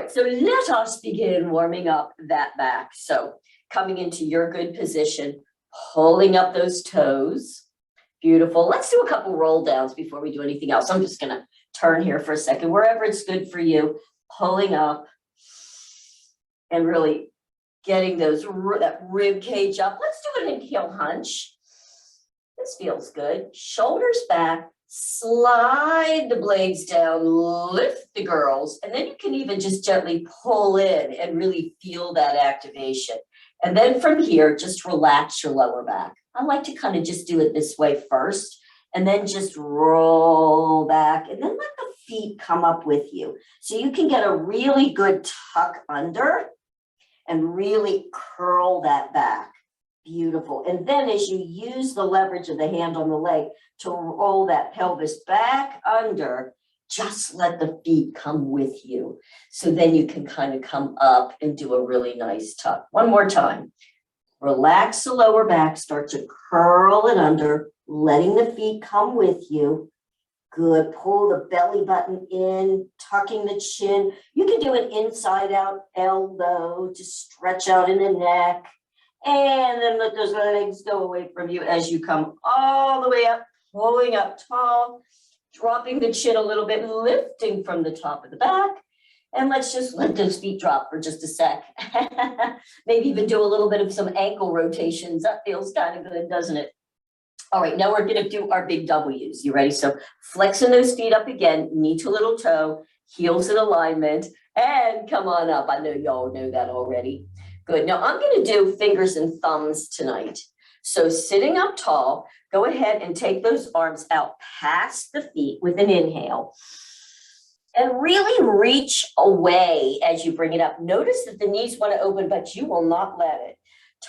right, so let us begin warming up that back. So coming into your good position, pulling up those toes. Beautiful. Let's do a couple roll downs before we do anything else. I'm just going to turn here for a second, wherever it's good for you, pulling up and really getting that rib cage up. Let's do an inhale hunch. This feels good. Shoulders back, slide the blades down, lift the girls, and then you can even just gently pull in and really feel that activation. And then from here, just relax your lower back. I like to kind of just do it this way first, and then just roll back, and then let the feet come up with you. So you can get a really good tuck under and really curl that back. Beautiful. And then as you use the leverage of the hand on the leg to roll that pelvis back under, just let the feet come with you. So then you can kind of come up and do a really nice tuck. One more time. Relax the lower back, start to curl it under, letting the feet come with you. Good. Pull the belly button in, tucking the chin. You can do an inside out elbow to stretch out in the neck. And then let those legs go away from you as you come all the way up, pulling up tall, dropping the chin a little bit, lifting from the top of the back. And let's just let those feet drop for just a sec. Maybe even do a little bit of some ankle rotations. That feels kind of good, doesn't it? All right, now we're going to do our big W's. You ready? So flexing those feet up again, knee to little toe, heels in alignment, and come on up. I know y'all know that already. Good. Now I'm going to do fingers and thumbs tonight. So sitting up tall, go ahead and take those arms out past the feet with an inhale. And really reach away as you bring it up. Notice that the knees want to open, but you will not let it.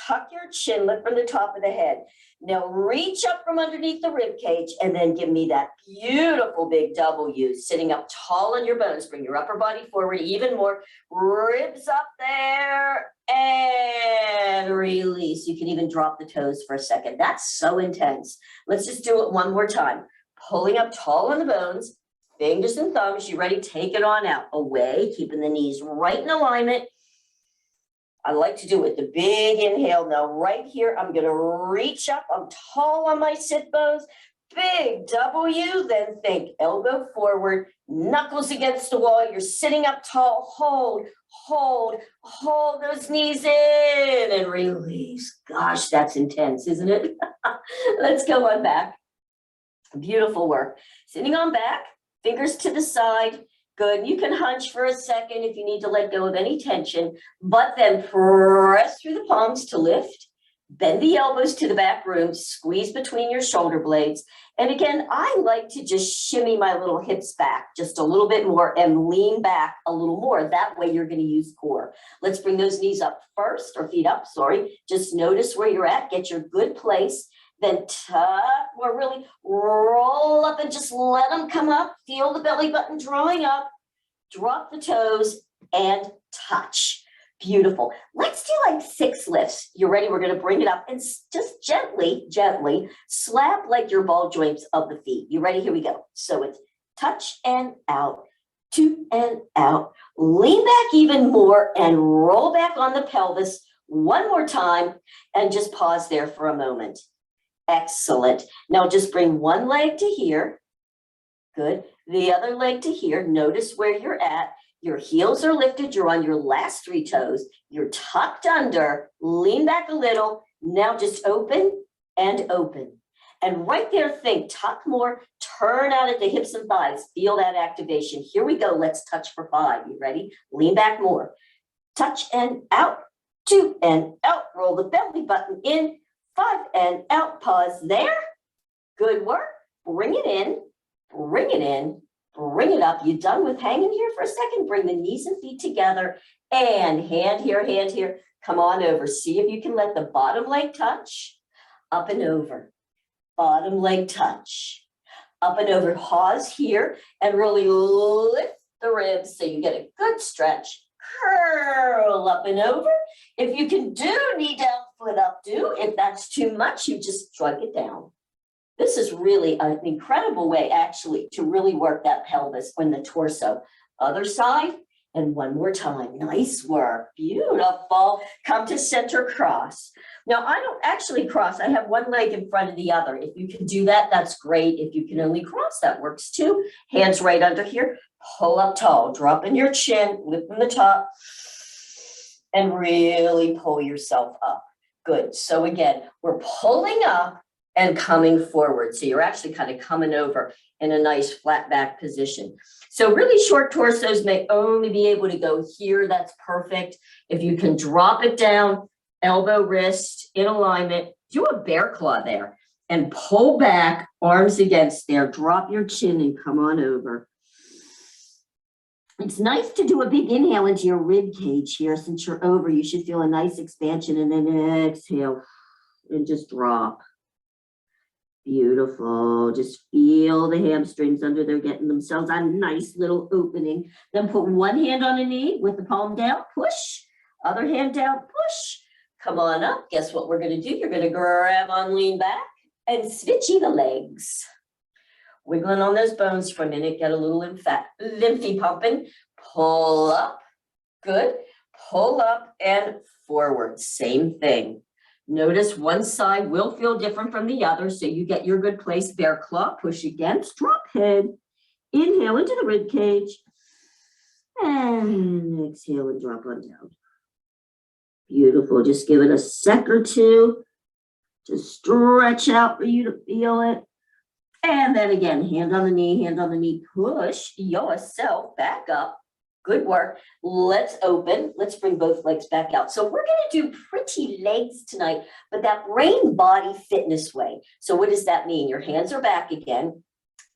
Tuck your chin, lift from the top of the head. Now reach up from underneath the rib cage and then give me that beautiful big W. Sitting up tall on your bones. Bring your upper body forward even more. Ribs up there and release. You can even drop the toes for a second. That's so intense. Let's just do it one more time. Pulling up tall on the bones. Fingers and thumbs. You ready? Take it on out. Away. Keeping the knees right in alignment. I like to do it with the big inhale. Now right here, I'm going to reach up. I'm tall on my sit bones. Big W. Then think elbow forward, knuckles against the wall. You're sitting up tall. Hold, hold, hold those knees in and release. Gosh, that's intense, isn't it? Let's go on back. Beautiful work. Sitting on back, fingers to the side. Good. You can hunch for a second if you need to let go of any tension, but then press through the palms to lift. Bend the elbows to the back room, squeeze between your shoulder blades. And again, I like to just shimmy my little hips back just a little bit more and lean back a little more. That way you're going to use core. Let's bring those knees up first, or feet up, sorry. Just notice where you're at. Get your good place. Then tuck, or really roll up and just let them come up. Feel the belly button drawing up. Drop the toes and touch. Beautiful. Let's do like 6 lifts. You ready? We're going to bring it up and just gently, gently slap like your ball joints of the feet. You ready? Here we go. So it's touch and out, 2 and out. Lean back even more and roll back on the pelvis one more time and just pause there for a moment. Excellent. Now just bring one leg to here. Good. The other leg to here. Notice where you're at. Your heels are lifted. You're on your last 3 toes. You're tucked under. Lean back a little. Now just open and open. And right there, think, tuck more. Turn out at the hips and thighs. Feel that activation. Here we go. Let's touch for 5. You ready? Lean back more. Touch and out. 2 and out. Roll the belly button in. 5 and out. Pause there. Good work. Bring it in. Bring it in. Bring it up. You done with hanging here for a second? Bring the knees and feet together and hand here, hand here. Come on over. See if you can let the bottom leg touch. Up and over. Bottom leg touch. Up and over. Pause here and really lift the ribs so you get a good stretch. Curl up and over. If you can do knee down, foot up, do. If that's too much, you just drag it down. This is really an incredible way, actually, to really work that pelvis and the torso. Other side, And one more time. Nice work. Beautiful. Come to center cross. Now, I don't actually cross. I have one leg in front of the other. If you can do that, that's great. If you can only cross, that works too. Hands right under here. Pull up tall. Dropping your chin, lifting the top, and really pull yourself up. Good. So again, we're pulling up and coming forward. So you're actually kind of coming over in a nice flat back position. So really short torsos may only be able to go here. That's perfect. If you can drop it down, elbow, wrist in alignment, do a bear claw there and pull back, arms against there. Drop your chin and come on over. It's nice to do a big inhale into your rib cage here. Since you're over, you should feel a nice expansion, and then exhale and just drop. Beautiful. Just feel the hamstrings under there getting themselves a nice little opening. Then put one hand on a knee with the palm down, push. Other hand down, push. Come on up. Guess what we're going to do? You're going to grab on, lean back, and switchy the legs. Wiggling on those bones for a minute. Get a little lymphy pumping. Pull up. Good. Pull up and forward. Same thing. Notice one side will feel different from the other, so you get your good place. Bear claw, push against, drop head. Inhale into the rib cage. And exhale and drop on down. Beautiful. Just give it a sec or two to stretch out for you to feel it. And then again, hand on the knee, push yourself back up. Good work. Let's open. Let's bring both legs back out. So we're going to do pretty legs tonight, but that brain body fitness way. So what does that mean? Your hands are back again,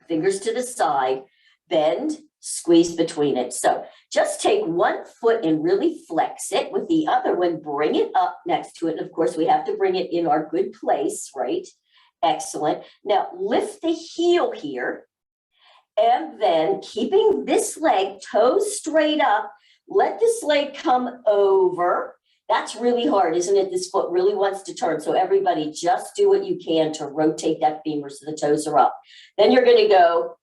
fingers to the side, bend, squeeze between it. So just take one foot and really flex it. With the other one, bring it up next to it. And of course, we have to bring it in our good place, right? Excellent. Now lift the heel here. And then keeping this leg, toes straight up, let this leg come over. That's really hard, isn't it? This foot really wants to turn. So everybody just do what you can to rotate that femur so the toes are up. Then you're going to go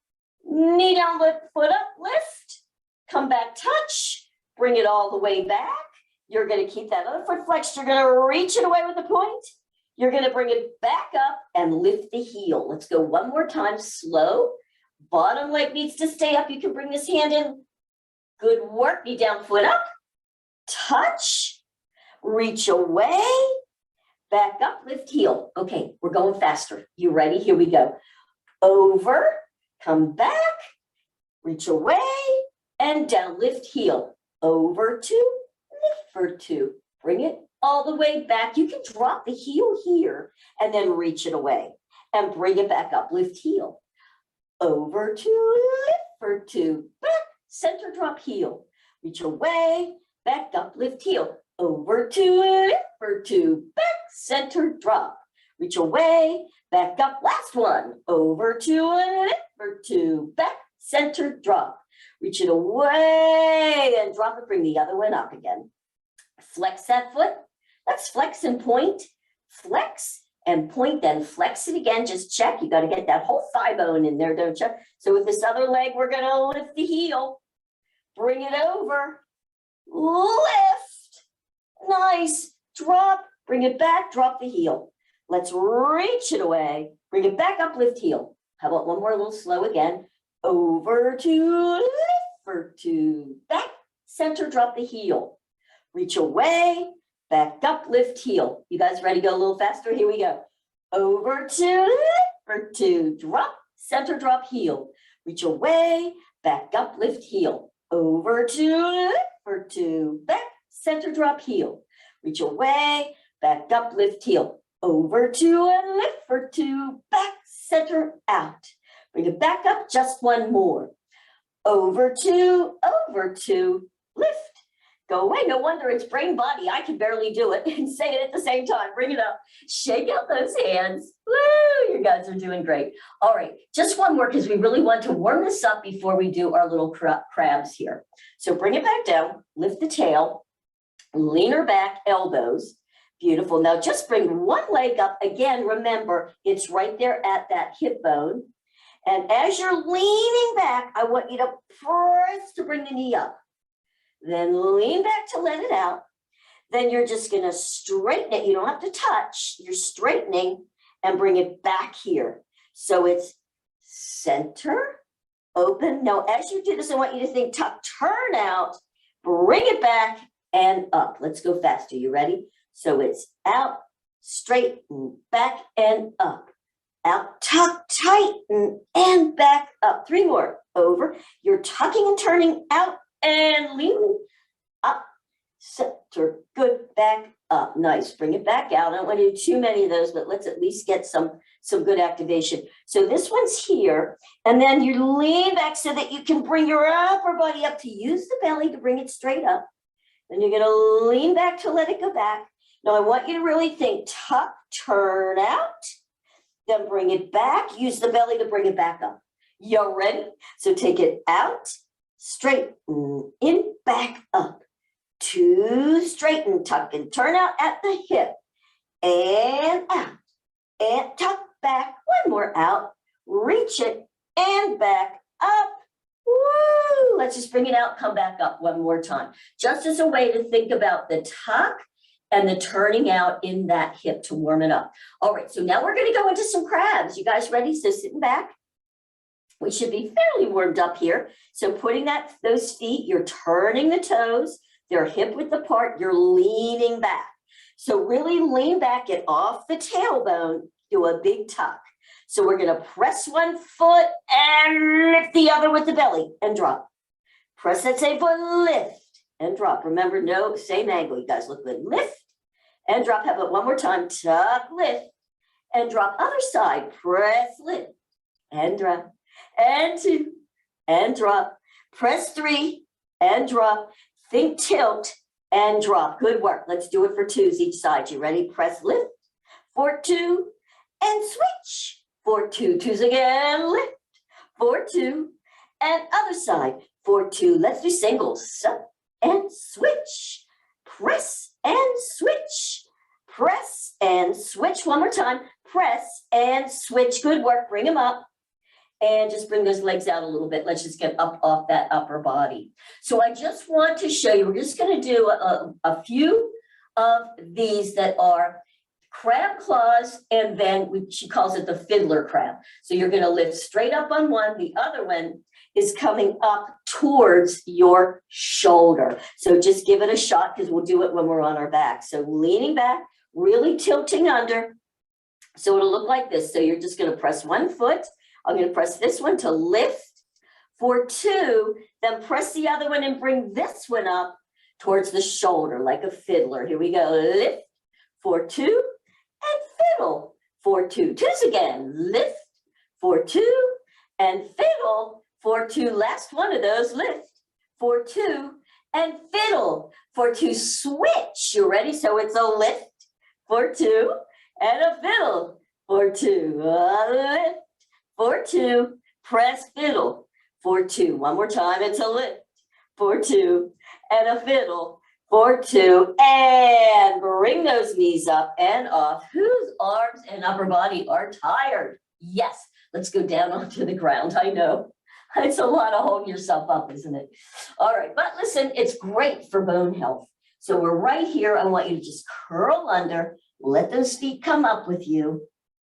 knee down, lift, foot up, lift, come back, touch, bring it all the way back. You're going to keep that other foot flexed. You're going to reach it away with the point. You're going to bring it back up and lift the heel. Let's go one more time, slow. Bottom leg needs to stay up. You can bring this hand in. Good work. Knee down, foot up. Touch. Reach away. Back up, lift heel. Okay, we're going faster. You ready? Here we go. Over. Come back. Reach away. And down, lift heel. Over two, lift for two. Bring it all the way back. You can drop the heel here and then reach it away. And bring it back up. Lift heel. Over two, lift for two, back, center drop heel, reach away, back up, lift heel, over two, lift for two, back, center drop, reach away, back up, last one, over two, lift for two, back, center drop, reach it away and drop it, bring the other one up again. Flex that foot, let's flex and point, flex, and point, then flex it again. Just check. You got to get that whole thigh bone in there, don't you? So with this other leg, we're going to lift the heel. Bring it over. Lift. Nice. Drop. Bring it back. Drop the heel. Let's reach it away. Bring it back up. Lift heel. How about one more, a little slow again. Over to lift for two. Back. Center. Drop the heel. Reach away. Back up, lift, heel. You guys ready to go a little faster? Here we go. Over two, lift for two, drop, center drop, heel. Reach away, back up, lift, heel. Over two, lift for two, back, center drop, heel. Reach away, back up, lift, heel. Over two and lift for two, back, center, out. Bring it back up, just one more. Over two, lift. Go away. No wonder it's brain body. I can barely do it and say it at the same time. Bring it up. Shake out those hands. Woo! You guys are doing great. All right. Just one more because we really want to warm this up before we do our little crabs here. So bring it back down. Lift the tail. Lean her back. Elbows. Beautiful. Now just bring one leg up. Again, remember, it's right there at that hip bone. And as you're leaning back, I want you to press to bring the knee up. then lean back to let it out. Then you're just going to straighten it. You don't have to touch. You're straightening and bring it back here. So it's center, open. Now, as you do this, I want you to think tuck, turn out, bring it back and up. Let's go faster. You ready? So it's out, straighten, back and up. Out, tuck, tighten, and back up. 3 more. Over. You're tucking and turning out and leaning up. Center, good, back up. Nice. Bring it back out. I don't want to do too many of those, but let's at least get some good activation. So this one's here, and then you lean back so that you can bring your upper body up to use the belly to bring it straight up. Then you're going to lean back to let it go back. Now I want you to really think tuck, turn out, then bring it back. Use the belly to bring it back up. You ready? So take it out, straighten, in, back up. 2, straighten, tuck, and turn out at the hip. And out. And tuck back. 1 more out. Reach it and back up. Woo! Let's just bring it out, come back up 1 more time. Just as a way to think about the tuck and the turning out in that hip to warm it up. All right, so now we're going to go into some crabs. You guys ready? So sitting back. We should be fairly warmed up here. So putting those feet, you're turning the toes. They're hip width apart. You're leaning back. So really lean back, get off the tailbone, do a big tuck. So we're going to press 1 foot and lift the other with the belly and drop. Press that same foot, lift and drop. Remember, no, same angle. You guys look good. Lift and drop. Have it 1 more time. Tuck, lift and drop. Other side. Press, lift and drop. And 2 and drop. Press 3 and drop. Think tilt and drop. Good work. Let's do it for 2s each side. You ready? Press, lift for 2 and switch for 2. 2s again. Lift for 2 and other side for 2. Let's do singles. And switch. Press and switch. Press and switch. 1 more time. Press and switch. Good work. Bring them up. And just bring those legs out a little bit. Let's just get up off that upper body. So I just want to show you, we're just going to do a few of these that are crab claws, and then she calls it the fiddler crab. So you're going to lift straight up on one. The other one is coming up towards your shoulder. So just give it a shot because we'll do it when we're on our back. So leaning back, really tilting under. So it'll look like this. So you're just going to press 1 foot. I'm going to press this one to lift for 2, then press the other one and bring this one up towards the shoulder like a fiddler. Here we go. Lift for 2 and fiddle for 2. 2s again. Lift for 2 and fiddle for 2. Last one of those. Lift for 2 and fiddle for 2. Switch. You ready? So it's a lift for 2 and a fiddle for 2. Lift for 2, press fiddle for 2. 1 more time, it's a lift for 2 and a fiddle for 2. And bring those knees up and off. Whose arms and upper body are tired? Yes, let's go down onto the ground. I know, it's a lot of holding yourself up, isn't it? All right, but listen, it's great for bone health. So we're right here. I want you to just curl under, let those feet come up with you.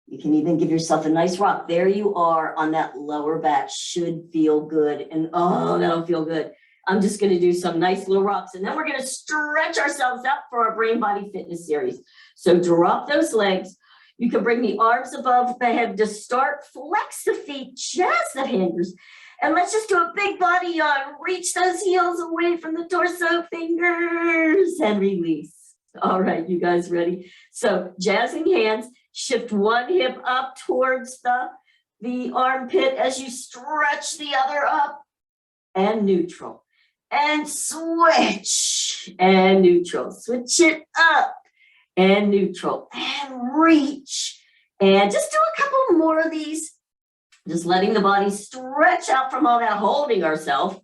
You can even give yourself a nice rock. There you are on that lower back. Should feel good. And oh, that'll feel good. I'm just going to do some nice little rocks. And then we're going to stretch ourselves up for our brain body fitness series. So drop those legs. You can bring the arms above the head to start. Flex the feet, just the fingers. And let's just do a big body yawn. Reach those heels away from the torso, fingers, and release. All right, you guys ready? So jazzing hands. Shift one hip up towards the armpit as you stretch the other up, and neutral. And switch, and neutral. Switch it up, and neutral. And reach. And just do a couple more of these. Just letting the body stretch out from all that holding ourselves.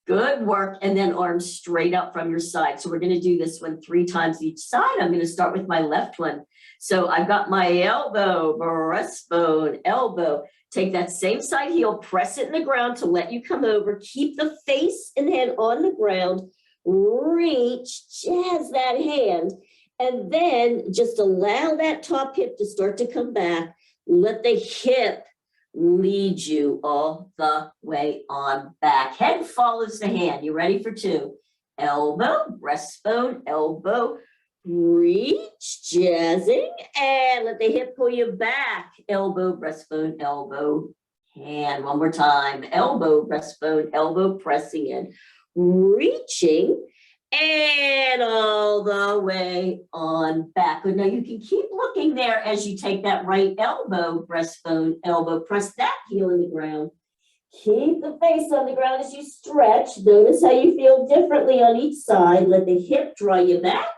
Good work. And then arms straight up from your side. So we're going to do this one 3 times each side. I'm going to start with my left one. So I've got my elbow, breastbone, elbow. Take that same side heel, press it in the ground to let you come over. Keep the face and head on the ground. Reach, jazz that hand. And then just allow that top hip to start to come back. Let the hip lead you all the way on back. Head follows the hand. You ready for 2? Elbow, breastbone, elbow, reach, jazzing, and let the hip pull you back. Elbow, breastbone, elbow, hand. One more time. Elbow, breastbone, elbow, pressing in, reaching, and all the way on back. Good. Now you can keep looking there as you take that right elbow, breastbone, elbow, press that heel in the ground. Keep the face on the ground as you stretch. Notice how you feel differently on each side. Let the hip draw you back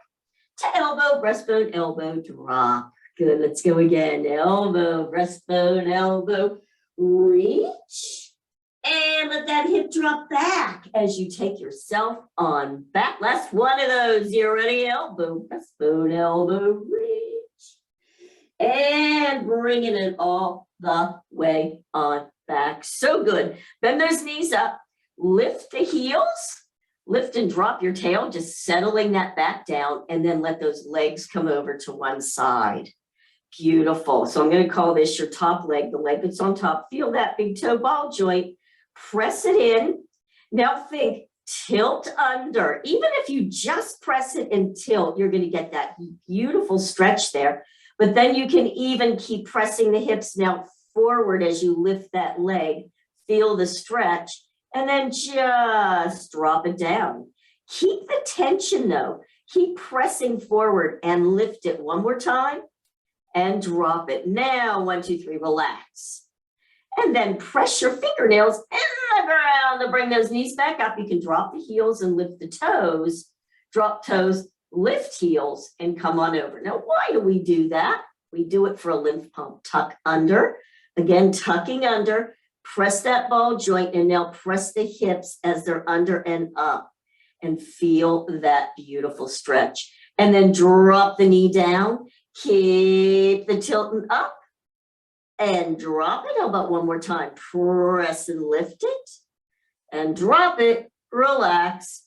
to elbow, breastbone, elbow, drop. Good, let's go again. Elbow, breastbone, elbow, reach. And let that hip drop back as you take yourself on back. Last one of those. You're ready. Elbow, breastbone, elbow, reach. And bringing it all the way on back. So good. Bend those knees up. Lift the heels. Lift and drop your tail, just settling that back down, and then let those legs come over to one side. Beautiful. So I'm going to call this your top leg, the leg that's on top. Feel that big toe ball joint. Press it in. Now think, tilt under. Even if you just press it and tilt, you're going to get that beautiful stretch there. But then you can even keep pressing the hips now forward as you lift that leg. Feel the stretch. And then just drop it down. Keep the tension though. Keep pressing forward and lift it one more time and drop it. Now, 1, 2, 3, relax. And then press your fingernails in the ground to bring those knees back up. You can drop the heels and lift the toes. Drop toes, lift heels, and come on over. Now, why do we do that? We do it for a lymph pump. Tuck under. Again, tucking under. Press that ball joint and now press the hips as they're under and up. And feel that beautiful stretch. And then drop the knee down. Keep the tilting up. And drop it. How about one more time? Press and lift it. And drop it. Relax.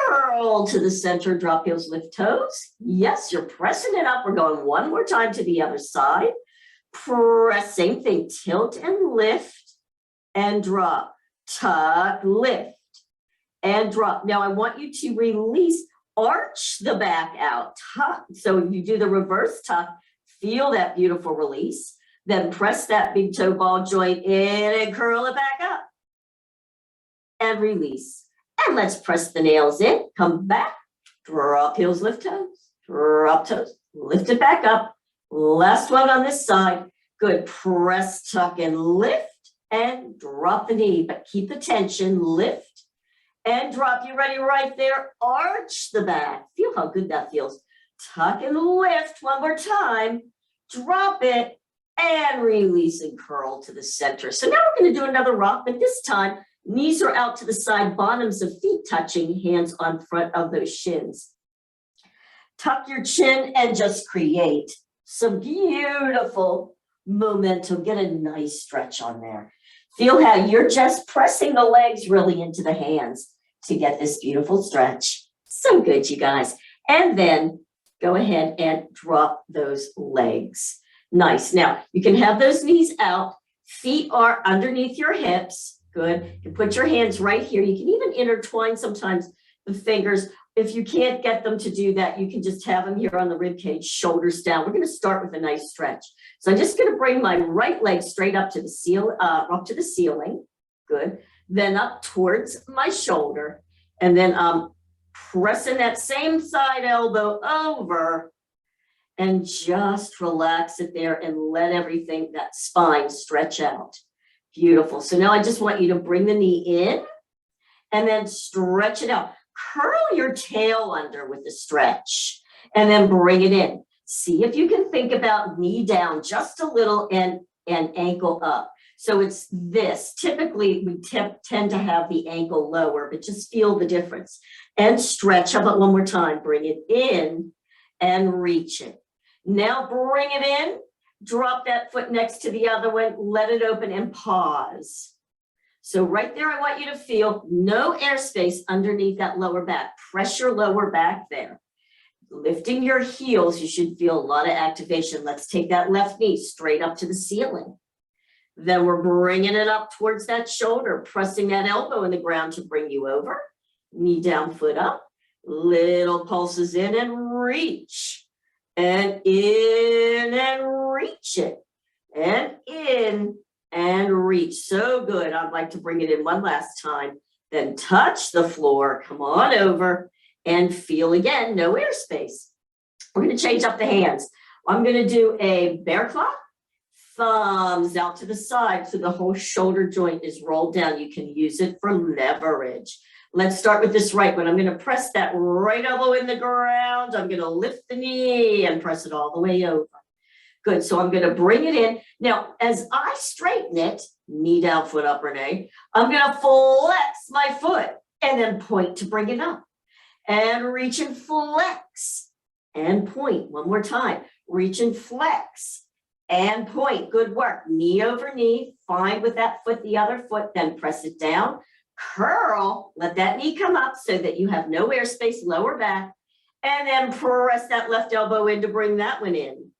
Curl to the center. Drop heels, lift toes. Yes, you're pressing it up. We're going one more time to the other side. Press, same thing. Tilt and lift. And drop. Tuck, lift. And drop. Now I want you to release. Arch the back out. Tuck. So you do the reverse tuck. Feel that beautiful release. Then press that big toe ball joint in and curl it back up. And release. And let's press the nails in. Come back. Drop heels, lift toes. Drop toes. Lift it back up. Last one on this side. Good. Press, tuck, and lift. And drop the knee. But keep the tension. Lift. And drop. You ready right there? Arch the back. Feel how good that feels. Tuck and lift. One more time. Drop it. And release and curl to the center. So now we're going to do another rock, but this time knees are out to the side, bottoms of feet touching, hands on front of those shins. Tuck your chin and just create some beautiful momentum. Get a nice stretch on there. Feel how you're just pressing the legs really into the hands to get this beautiful stretch. So good, you guys. And then go ahead and drop those legs. Nice. Now, you can have those knees out. Feet are underneath your hips. Good. You can put your hands right here. You can even intertwine sometimes the fingers. If you can't get them to do that, you can just have them here on the rib cage, shoulders down. We're going to start with a nice stretch. So I'm just going to bring my right leg straight up to the ceiling. Good. Then up towards my shoulder. And then pressing that same side elbow over. And just relax it there and let everything, that spine, stretch out. Beautiful. So now I just want you to bring the knee in and then stretch it out. Curl your tail under with the stretch and then bring it in. See if you can think about knee down just a little and ankle up. So it's this. Typically, we tend to have the ankle lower, but just feel the difference. And stretch. How about one more time? Bring it in and reach it. Now bring it in, drop that foot next to the other one, let it open and pause. So right there, I want you to feel no airspace underneath that lower back. Press your lower back there. Lifting your heels, you should feel a lot of activation. Let's take that left knee straight up to the ceiling. Then we're bringing it up towards that shoulder, pressing that elbow in the ground to bring you over. Knee down, foot up. Little pulses in and reach. And in and reach it. And in and reach. So good. I'd like to bring it in one last time. Then touch the floor. Come on over and feel again. No airspace. We're going to change up the hands. I'm going to do a bear claw. Thumbs out to the side so the whole shoulder joint is rolled down. You can use it for leverage. Let's start with this right one. I'm going to press that right elbow in the ground. I'm going to lift the knee and press it all the way over. Good. So I'm going to bring it in. Now, as I straighten it, knee down, foot up, Renee, I'm going to flex my foot and then point to bring it up. And reach and flex and point. One more time. Reach and flex. And point. Good work. Knee over knee. Find with that foot the other foot. Then press it down. Curl. Let that knee come up so that you have no airspace, lower back. And then press that left elbow in to bring that one in.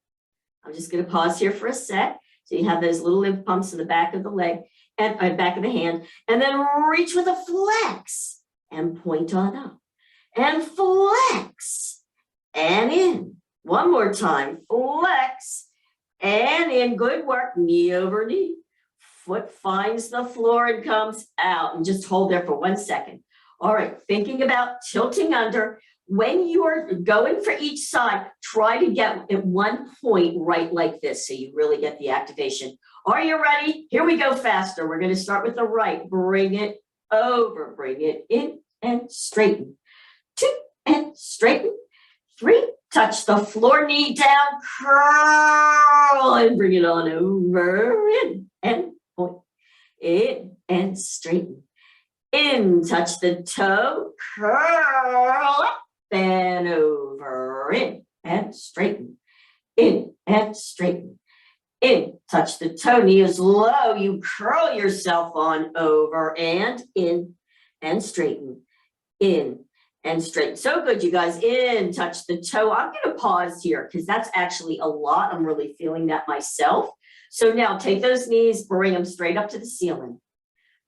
I'm just going to pause here for a sec. So you have those little lymph pumps in the back of the leg and back of the hand. And then reach with a flex and point on up. And flex and in. One more time. Flex. And in. Good work. Knee over knee. Foot finds the floor and comes out. And just hold there for 1 second. All right. Thinking about tilting under. When you are going for each side, try to get at one point right like this so you really get the activation. Are you ready? Here we go faster. We're going to start with the right. Bring it over. Bring it in and straighten. 2 and straighten. 3. Touch the floor, knee down, curl, and bring it on over, in, and point. In, and straighten. In, touch the toe, curl up, and over, in, and straighten. In, and straighten. In, touch the toe, knee is low, you curl yourself on over, and in, and straighten. In, and straighten. So good, you guys. In, touch the toe. I'm going to pause here because that's actually a lot. I'm really feeling that myself. So now take those knees, bring them straight up to the ceiling.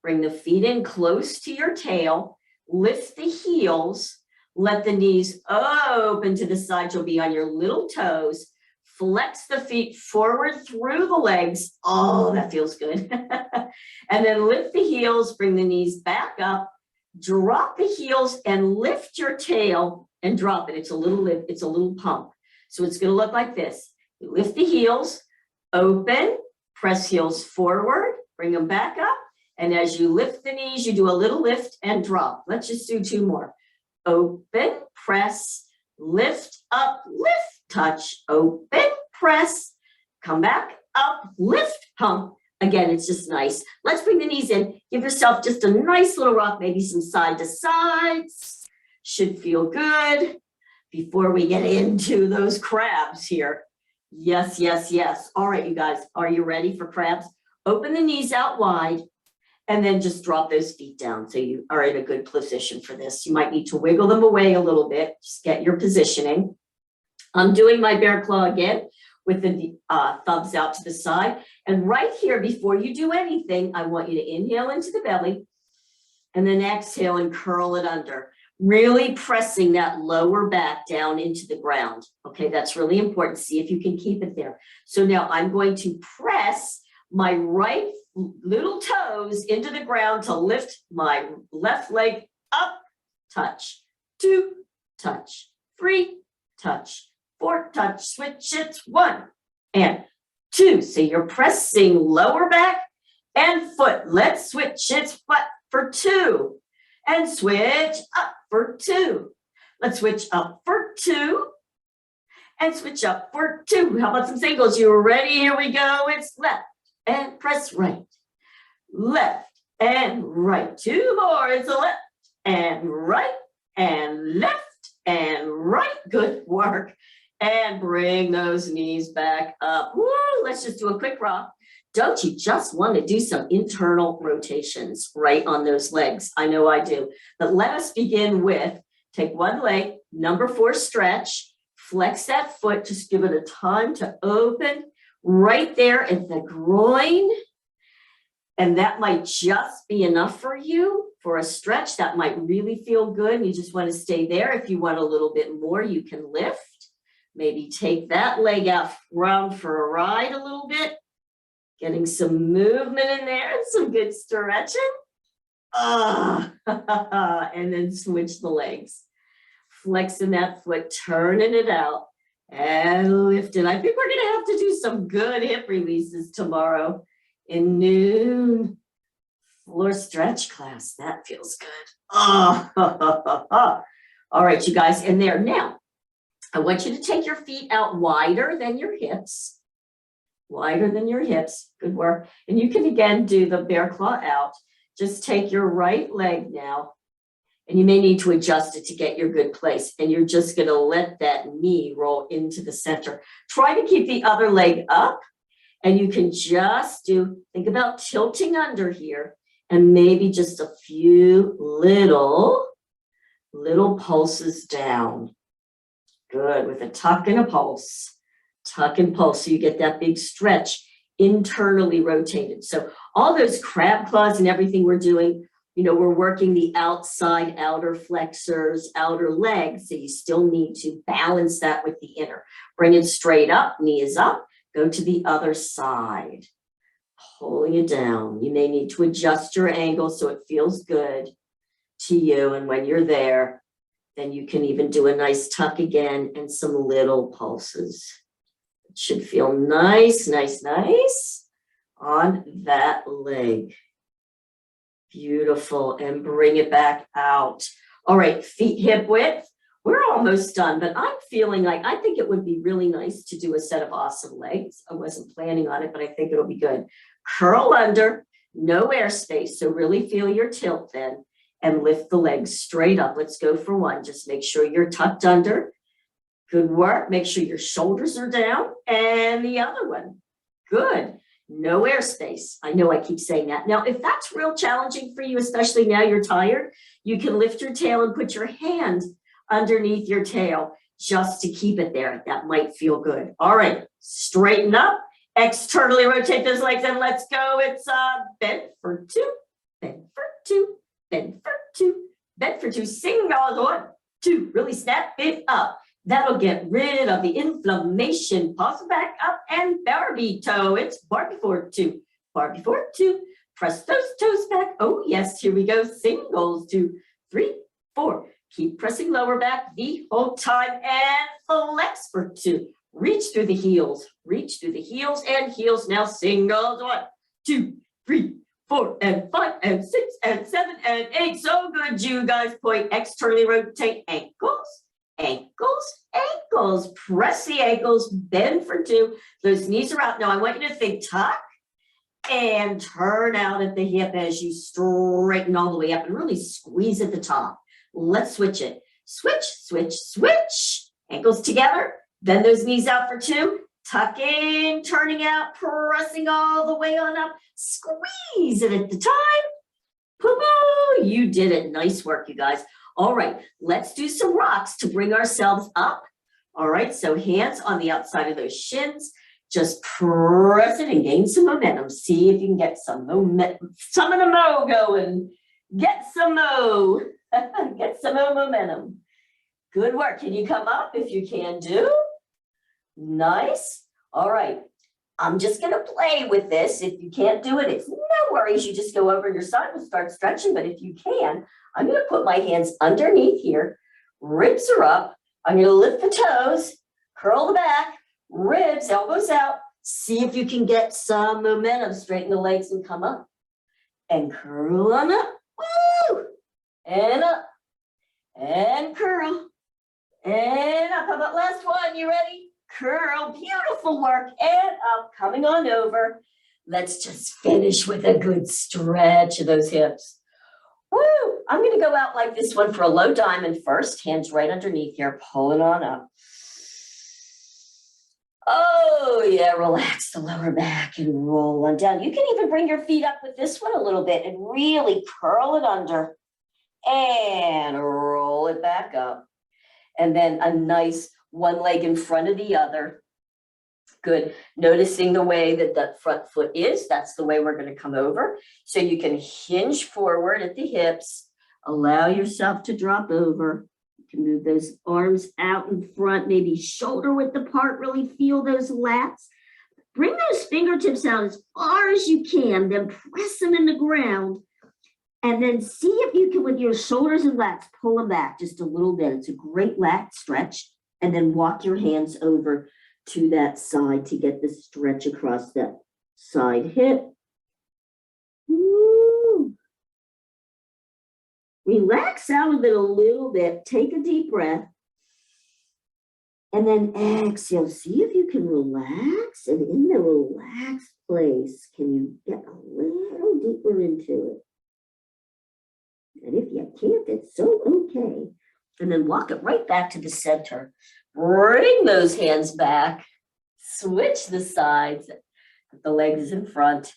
Bring the feet in close to your tail. Lift the heels. Let the knees open to the side. You'll be on your little toes. Flex the feet forward through the legs. Oh, that feels good. And then lift the heels. Bring the knees back up. Drop the heels and lift your tail and drop it. It's a little lift, it's a little pump. So it's going to look like this. You lift the heels, open, press heels forward, bring them back up. And as you lift the knees, you do a little lift and drop. Let's just do 2 more. Open, press, lift, up, lift, touch, open, press, come back, up, lift, pump. Again, it's just nice. Let's bring the knees in. Give yourself just a nice little rock, maybe some side to sides. Should feel good before we get into those crabs here. Yes, yes, yes. All right, you guys, are you ready for crabs? Open the knees out wide and then just drop those feet down so you are in a good position for this. You might need to wiggle them away a little bit. Just get your positioning. I'm doing my bear claw again with the thumbs out to the side. And right here, before you do anything, I want you to inhale into the belly and then exhale and curl it under. Really pressing that lower back down into the ground. Okay, that's really important. See if you can keep it there. So now I'm going to press my right little toes into the ground to lift my left leg up, touch, 2, touch, 3, touch, 4, touch, switch it, 1 and 2. So you're pressing lower back and foot. Let's switch it for 2 and switch up for 2. Let's switch up for 2 and switch up for 2. How about some singles? You ready? Here we go. It's left and press right, left and right. 2 more. It's a left and right and left and right. Good work. And bring those knees back up. Woo, let's just do a quick rock. Don't you just want to do some internal rotations right on those legs? I know I do. But let us begin with, take one leg, number 4 stretch, flex that foot, just give it a time to open right there at the groin. And that might just be enough for you for a stretch. That might really feel good. You just want to stay there. If you want a little bit more, you can lift. Maybe take that leg out round for a ride a little bit. Getting some movement in there and some good stretching. And then switch the legs. Flexing that foot, turning it out, and lifting. I think we're going to have to do some good hip releases tomorrow in noon floor stretch class. That feels good. All right, you guys, in there. Now, I want you to take your feet out wider than your hips. Wider than your hips. Good work. And you can again do the bear claw out. Just take your right leg now, and you may need to adjust it to get your good place. And you're just going to let that knee roll into the center. Try to keep the other leg up, and you can just think about tilting under here, and maybe just a few little pulses down. Good, with a tuck and a pulse. Tuck and pulse, so you get that big stretch internally rotated. So all those crab claws and everything we're doing, we're working the outside outer flexors, outer legs, so you still need to balance that with the inner. Bring it straight up, knee is up, go to the other side. Pulling it down. You may need to adjust your angle so it feels good to you, and when you're there, then you can even do a nice tuck again and some little pulses. It should feel nice, nice, nice on that leg. Beautiful. And bring it back out. All right, feet hip width. We're almost done, but I'm feeling like I think it would be really nice to do a set of awesome legs. I wasn't planning on it, but I think it'll be good. Curl under, no airspace. So really feel your tilt then, and lift the legs straight up. Let's go for one. Just make sure you're tucked under. Good work. Make sure your shoulders are down. And the other one. Good. No airspace. I know I keep saying that. Now, if that's real challenging for you, especially now you're tired, you can lift your tail and put your hand underneath your tail just to keep it there. That might feel good. All right. Straighten up. Externally rotate those legs and let's go. It's bend for 2, bend for 2, bend for 2, bend for 2. Singles. 1, 2. Really snap it up. That'll get rid of the inflammation. Pause back up and Barre toe. It's bar before 2, bar before 2. Press those toes back. Oh, yes. Here we go. Singles. 2, 3, 4. Keep pressing lower back the whole time and flex for 2. Reach through the heels. Reach through the heels and heels. Now singles. 1, 2, 3, 4, and 5, and 6, and 7, and 8. So good, you guys. Point externally rotate ankles. Ankles, ankles, press the ankles, bend for 2. Those knees are out. Now I want you to think tuck and turn out at the hip as you straighten all the way up and really squeeze at the top. Let's switch it. Switch, switch, switch. Ankles together. Then those knees out for 2. Tucking, turning out, pressing all the way on up. Squeeze it at the time. Poo-poo, you did it. Nice work, you guys. All right, let's do some rocks to bring ourselves up. All right, so hands on the outside of those shins. Just press it and gain some momentum. See if you can get some momentum, some of the mo going. Get some mo. Get some more momentum. Good work. Can you come up if you can do? Nice. All right. I'm just going to play with this. If you can't do it, it's no worries. You just go over your side and start stretching. But if you can, I'm going to put my hands underneath here. Ribs are up. I'm going to lift the toes, curl the back, ribs, elbows out. See if you can get some momentum. Straighten the legs and come up. And curl on up. Woo! And up. And curl. And up. How about last one? You ready? Curl, beautiful work, and up, coming on over. Let's just finish with a good stretch of those hips. Woo! I'm going to go out like this one for a low diamond first. Hands right underneath here, pulling on up. Oh yeah, relax the lower back and roll on down. You can even bring your feet up with this one a little bit and really curl it under and roll it back up. And then a nice one leg in front of the other. Good. Noticing the way that that front foot is, that's the way we're going to come over. So you can hinge forward at the hips, allow yourself to drop over. You can move those arms out in front, maybe shoulder width apart, really feel those lats. Bring those fingertips out as far as you can, then press them in the ground. And then see if you can, with your shoulders and lats, pull them back just a little bit. It's a great lat stretch. And then walk your hands over to that side to get the stretch across that side hip. Woo. Relax out of it a little bit. Take a deep breath. And then exhale. See if you can relax. And in the relaxed place, can you get a little deeper into it? And if you can't, it's so okay. And then walk it right back to the center. Bring those hands back. Switch the sides. Put the legs in front.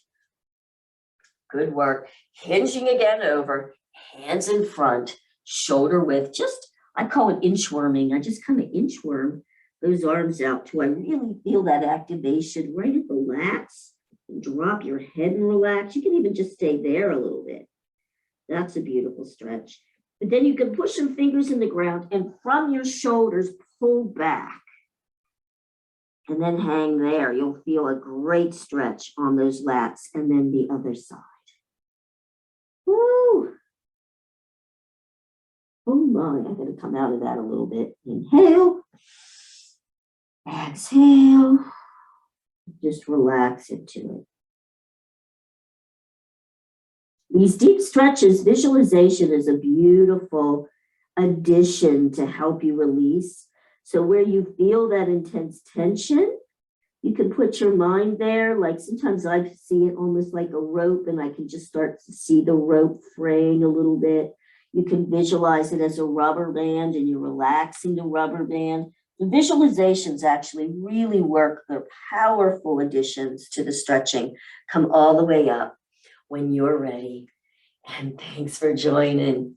Good work. Hinging again over. Hands in front. Shoulder width. Just, I call it inchworming. I just kind of inchworm those arms out till I really feel that activation right at the lats. And drop your head and relax. You can even just stay there a little bit. That's a beautiful stretch. But then you can push some fingers in the ground and from your shoulders, pull back. And then hang there. You'll feel a great stretch on those lats and then the other side. Woo! Oh my, I'm going to come out of that a little bit. Inhale. Exhale. Just relax into it. These deep stretches, visualization is a beautiful addition to help you release. So where you feel that intense tension, you can put your mind there. Like sometimes I see it almost like a rope and I can just start to see the rope fraying a little bit. You can visualize it as a rubber band and you're relaxing the rubber band. The visualizations actually really work. They're powerful additions to the stretching. Come all the way up when you're ready. And thanks for joining.